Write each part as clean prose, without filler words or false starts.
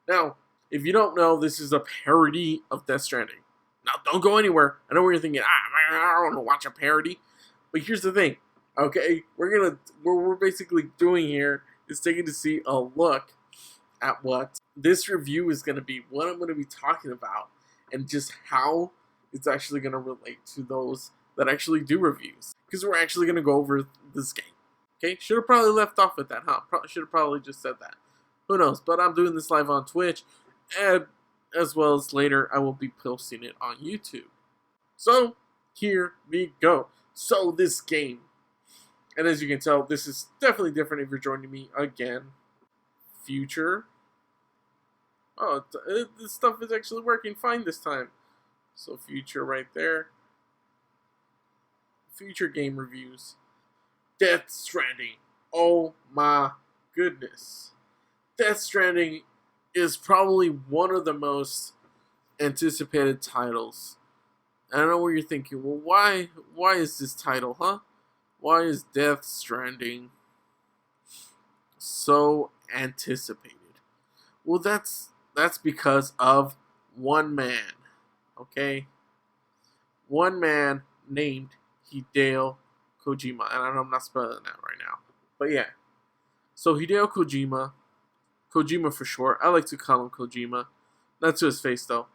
Now, if you don't know, this is a parody of Death Stranding. Now, don't go anywhere. I know what you're thinking. Man, I don't want to watch a parody. But here's the thing. Okay, what we're basically doing here is taking to see a look at what this review is going to be, what I'm going to be talking about, and just how it's actually going to relate to those that actually do reviews. Because we're actually going to go over this game. Okay, should have probably left off with that, huh? Should have probably just said that. Who knows? But I'm doing this live on Twitch, and as well as later, I will be posting it on YouTube. So, here we go. So, this game, and as you can tell, this is definitely different if you're joining me again. Future. Oh, this stuff is actually working fine this time. So, future right there. Future game reviews. Death Stranding. Oh my goodness. Death Stranding is probably one of the most anticipated titles. I don't know what you're thinking. Well, why is this title, huh? Why is Death Stranding so anticipated? Well, that's because of one man. Okay? One man named Hideo Kojima. And I know I'm not spelling that right now. But yeah. So Hideo Kojima for short. I like to call him Kojima. Not to his face, though.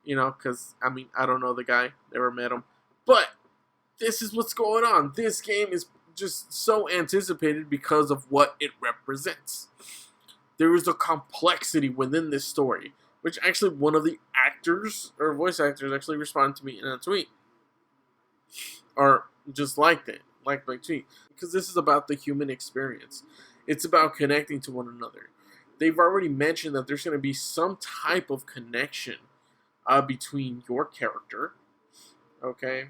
You know, because, I mean, I don't know the guy. Never met him. But this is what's going on. This game is just so anticipated because of what it represents. There is a complexity within this story, which actually one of the actors, or voice actors, actually responded to me in a tweet. Or just liked it. Liked my tweet. Because this is about the human experience. It's about connecting to one another. They've already mentioned that there's going to be some type of connection between your character. Okay?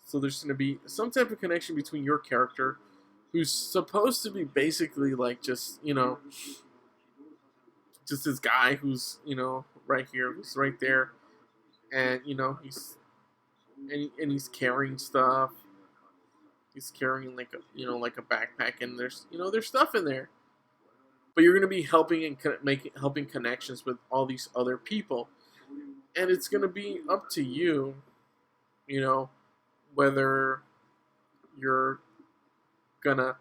So there's going to be some type of connection between your character, who's supposed to be basically like just, you know, just this guy who's, you know, right here, who's right there. And, you know, he's carrying stuff. He's carrying like a backpack, and there's stuff in there. But you're going to be helping helping connections with all these other people, and it's going to be up to you, you know, whether you're gonna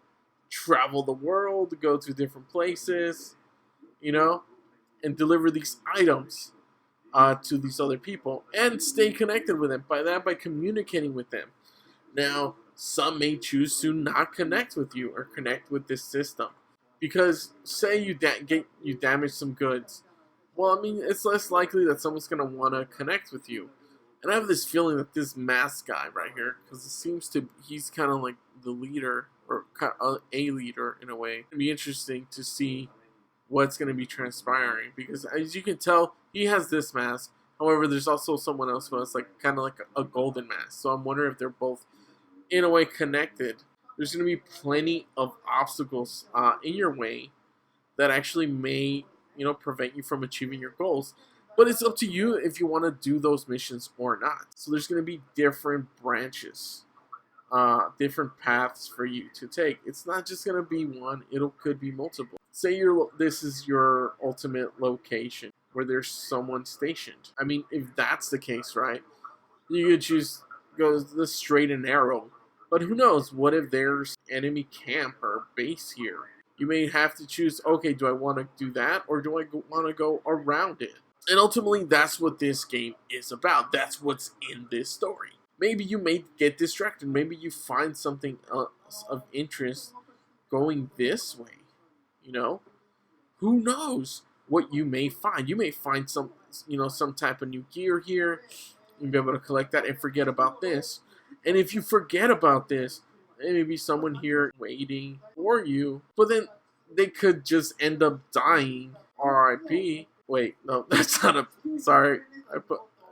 travel the world, go to different places, you know, and deliver these items to these other people, and stay connected with them. By communicating with them. Now, some may choose to not connect with you or connect with this system. Because, say you damage some goods. Well, I mean, it's less likely that someone's going to want to connect with you. And I have this feeling that this masked guy right here, because he's kind of like the leader, or kind of a leader in a way. It'd be interesting to see what's going to be transpiring. Because as you can tell, he has this mask. However, there's also someone else who has like kind of like a golden mask. So I'm wondering if they're both in a way connected. There's going to be plenty of obstacles in your way that actually may, you know, prevent you from achieving your goals. But it's up to you if you want to do those missions or not. So there's going to be different branches, different paths for you to take. It's not just going to be one. It could be multiple. Say this is your ultimate location where there's someone stationed. I mean, if that's the case, right, you could choose go the straight and narrow. But who knows? What if there's enemy camp or base here? You may have to choose, okay, do I want to do that, or do I want to go around it? And ultimately, that's what this game is about. That's what's in this story. Maybe you may get distracted. Maybe you find something else of interest going this way. You know? Who knows what you may find? You may find some type of new gear here. You'll be able to collect that and forget about this. And if you forget about this, there may be someone here waiting for you. But then they could just end up dying. R.I.P. Wait, no, that's not a... Sorry.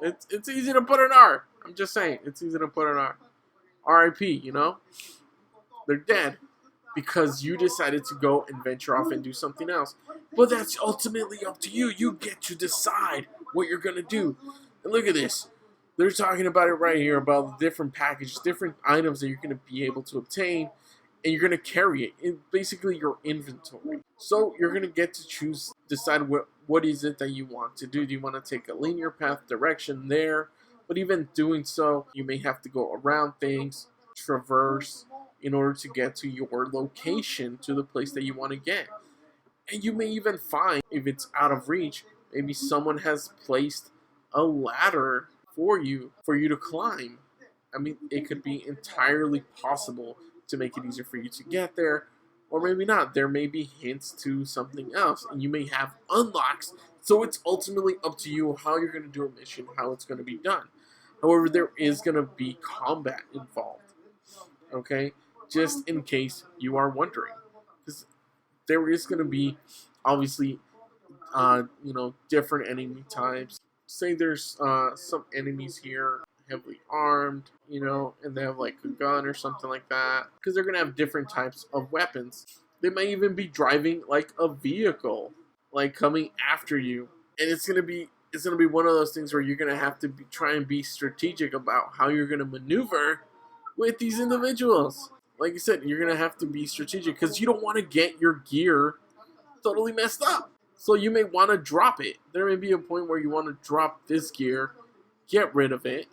It's easy to put an R. I'm just saying. It's easy to put an R. R.I.P., you know? They're dead because you decided to go and venture off and do something else. But that's ultimately up to you. You get to decide what you're going to do. And look at this. They're talking about it right here, about the different packages, different items that you're going to be able to obtain, and you're going to carry it in basically your inventory. So you're gonna get to decide what is it that you want to do. Do you want to take a linear path direction there? But even doing so, you may have to go around things, traverse in order to get to your location, to the place that you want to get. And you may even find, if it's out of reach, maybe someone has placed a ladder for you to climb. I mean, it could be entirely possible to make it easier for you to get there, or maybe not. There may be hints to something else, and you may have unlocks. So it's ultimately up to you how you're going to do a mission, how it's going to be done. However, there is going to be combat involved. Okay, just in case you are wondering, because there is going to be obviously different enemy types. Say there's some enemies here heavily armed, and they have like a gun or something like that, because they're gonna have different types of weapons. They might even be driving like a vehicle, like coming after you, and it's gonna be one of those things where you're gonna have to try and be strategic about how you're gonna maneuver with these individuals. Like I said, you're gonna have to be strategic because you don't want to get your gear totally messed up. So you may want to drop it. There may be a point where you want to drop this gear, get rid of it,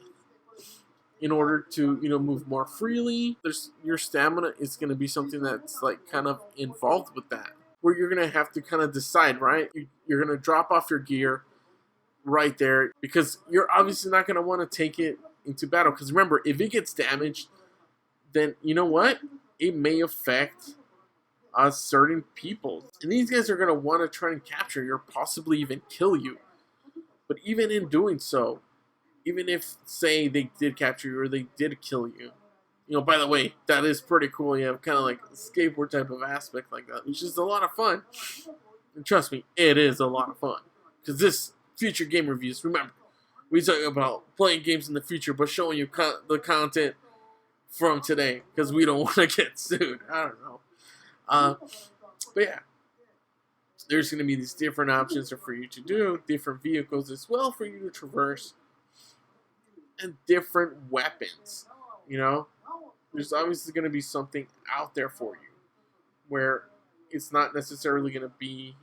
in order to move more freely. There's your stamina is going to be something that's like kind of involved with that, where you're going to have to kind of decide, right? You're going to drop off your gear right there because you're obviously not going to want to take it into battle. Because remember, if it gets damaged, then you know what? It may affect certain people. And these guys are going to want to try and capture you or possibly even kill you. But even in doing so, even if, say, they did capture you or they did kill you, by the way, that is pretty cool. You have kind of like a skateboard type of aspect like that, which is a lot of fun. And trust me, it is a lot of fun. Because this future game reviews, remember, we talk about playing games in the future, but showing you the content from today because we don't want to get sued. I don't know. But yeah, there's going to be these different options for you to do, different vehicles as well for you to traverse, and different weapons. There's obviously going to be something out there for you where it's not necessarily going to be,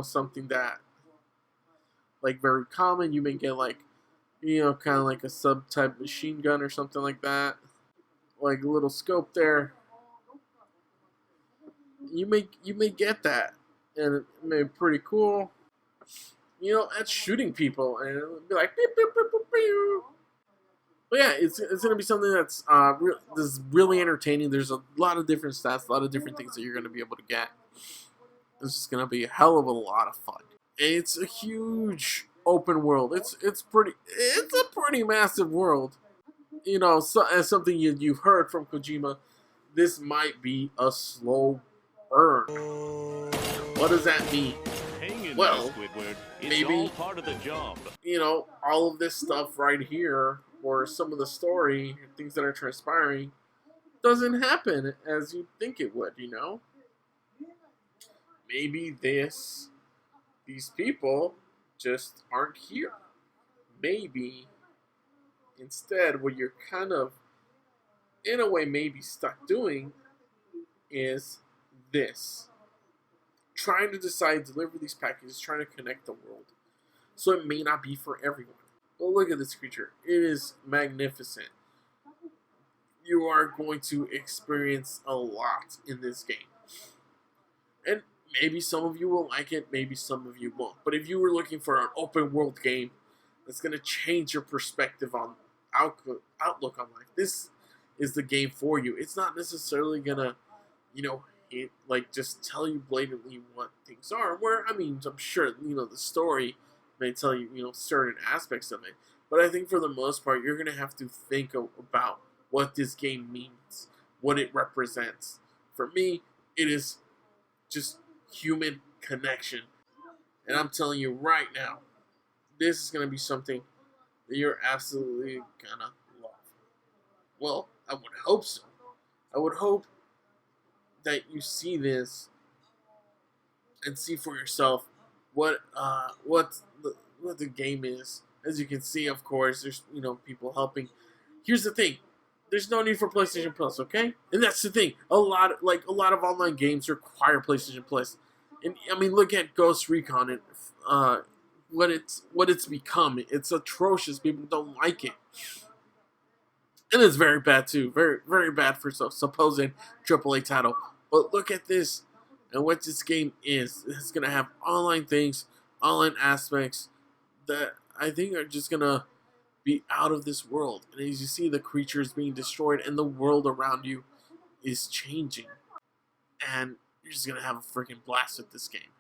something that like very common. You may get like, kind of like a sub-type machine gun or something like that, like a little scope there. You may get that, and it may be pretty cool. At shooting people, and it'll be like beep, beep, beep, beep, beep. But yeah, it's gonna be something that's this is really entertaining. There's a lot of different stats, a lot of different things that you're gonna be able to get. It's just gonna be a hell of a lot of fun. And it's a huge open world. It's a pretty massive world. So, as something you've heard from Kojima, this might be a slow burn. What does that mean? Well, maybe all part of the job. All of this stuff right here, or some of the story, things that are transpiring, doesn't happen as you think it would. Maybe these people just aren't here. Maybe instead, what you're kind of, in a way, maybe stuck doing is this. Trying to decide, deliver these packages, trying to connect the world. So it may not be for everyone. But look at this creature. It is magnificent. You are going to experience a lot in this game. And maybe some of you will like it, maybe some of you won't. But if you were looking for an open world game that's going to change your perspective on outlook on life, this is the game for you. It's not necessarily going to, just tell you blatantly what things are. I'm sure, the story may tell you, certain aspects of it. But I think for the most part, you're going to have to think about what this game means, what it represents. For me, it is just human connection. And I'm telling you right now, this is going to be something that you're absolutely going to love. Well, I would hope so. I would hope that you see this and see for yourself what the game is. As you can see, of course, there's people helping. Here's the thing: There's no need for PlayStation Plus, okay? And that's the thing. A lot of online games require PlayStation Plus. And I mean, look at Ghost Recon and what it's become. It's atrocious. People don't like it. And it's very bad too. Very very bad for supposed AAA title. But look at this and what this game is. It's gonna have online things, online aspects that I think are just gonna be out of this world. And as you see the creatures being destroyed and the world around you is changing. And you're just gonna have a freaking blast with this game.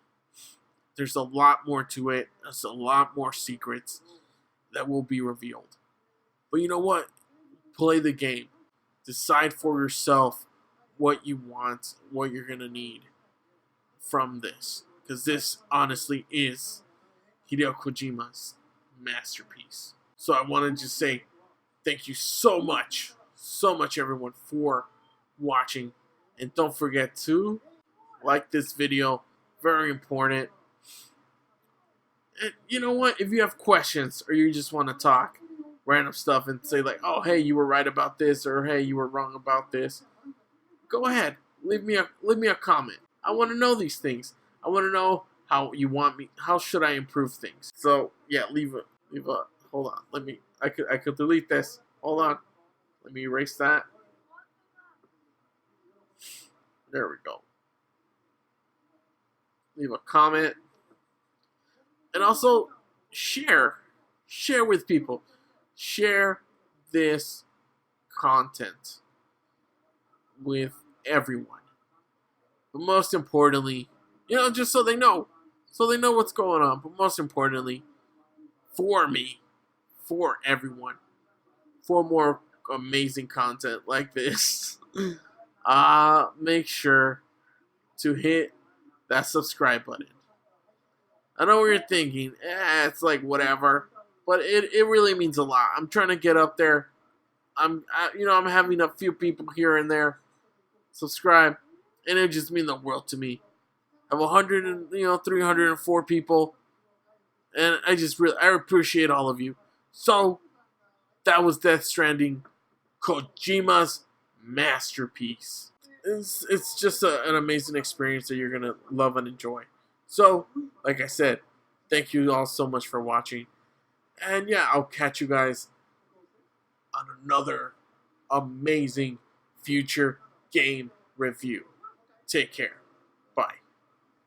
There's a lot more to it. There's a lot more secrets that will be revealed. But you know what? Play the game. Decide for yourself what you want, what you're gonna need from this. Because this honestly is Hideo Kojima's masterpiece. So I want to just say thank you so much everyone for watching. And don't forget to like this video. Very important. And you know what? If you have questions or you just want to talk random stuff and say like, oh, hey, you were right about this, or hey, you were wrong about this, go ahead. Leave me a comment. I want to know these things. I want to know how you want me. How should I improve things? So yeah, leave a. Hold on. I could delete this. Hold on. Let me erase that. There we go. Leave a comment. And also share with people. Share this content with everyone. But most importantly, just so they know what's going on. But most importantly, for me, for everyone, for more amazing content like this, make sure to hit that subscribe button. I know what you're thinking. It's like whatever, but it really means a lot. I'm trying to get up there. I'm having a few people here and there subscribe, and it just means the world to me. I have 304 people, and I appreciate all of you. So that was Death Stranding, Kojima's masterpiece. It's just an amazing experience that you're gonna love and enjoy. So, like I said, thank you all so much for watching. And yeah, I'll catch you guys on another amazing future game review. Take care. Bye.